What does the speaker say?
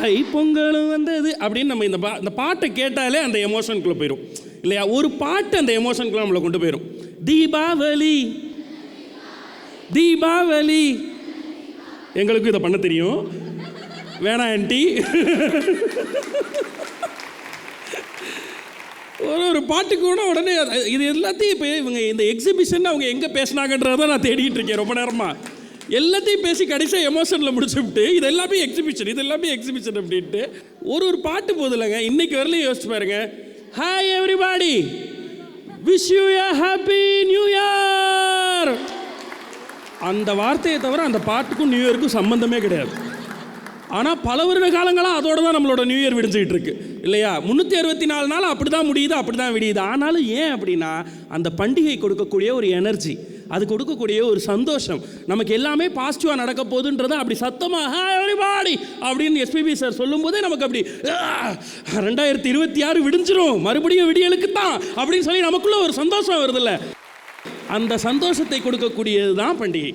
தை பொங்கலும் வந்தது அப்படின்னு நம்ம இந்த பாட்டை கேட்டாலே அந்த எமோஷனுக்குள்ளே போயிடும் இல்லையா? ஒரு பாட்டு அந்த எமோஷனுக்குள்ள நம்மளை கொண்டு போயிடும். தீபாவளி தீபாவளி, எங்களுக்கும் இதை பண்ண தெரியும், வேணாம் ஆண்டி. ஒரு பாட்டுக்கு கூட உடனே இது எல்லாத்தையும் இப்போ இவங்க இந்த எக்ஸிபிஷன் அவங்க எங்கே பேசினாங்கன்றதை நான் தேடிட்டு இருக்கேன் ரொம்ப நேரமாக. எல்லாத்தையும் பேசி கடைசியாக எமோஷனில் முடிச்சுவிட்டு இது எல்லாமே எக்ஸிபிஷன் அப்படின்ட்டு ஒரு பாட்டு போதில்லைங்க. இன்னைக்கு வரலையும் யோசிச்சு பாருங்க. Hi everybody, wish you a happy new year. அந்த வார்த்தையை தவிர அந்த பாட்டுக்கும் நியூ இயருக்கும் சம்பந்தமே கிடையாது. ஆனால் பல வருட காலங்களாக அதோட தான் நம்மளோட நியூ இயர் விடிஞ்சிக்கிட்டு இருக்கு இல்லையா? 364 நாள் அப்படி தான் முடியுது, அப்படி தான் விடியுது. ஆனாலும் ஏன் அப்படின்னா அந்த பண்டிகை கொடுக்கக்கூடிய ஒரு எனர்ஜி, அது கொடுக்கக்கூடிய ஒரு சந்தோஷம், நமக்கு எல்லாமே பாசிட்டிவாக நடக்க போகுதுன்றதை அப்படி சத்தமாக எவ்ரிபாடி அப்படின்னு எஸ்பிபி சார் சொல்லும்போதே நமக்கு அப்படி 2026 விடிஞ்சிரும், மறுபடியும் விடியலுக்கு தான் அப்படின்னு சொல்லி நமக்குள்ள ஒரு சந்தோஷம் வருதில்ல. அந்த சந்தோஷத்தை கொடுக்கக்கூடியது தான் பண்டிகை.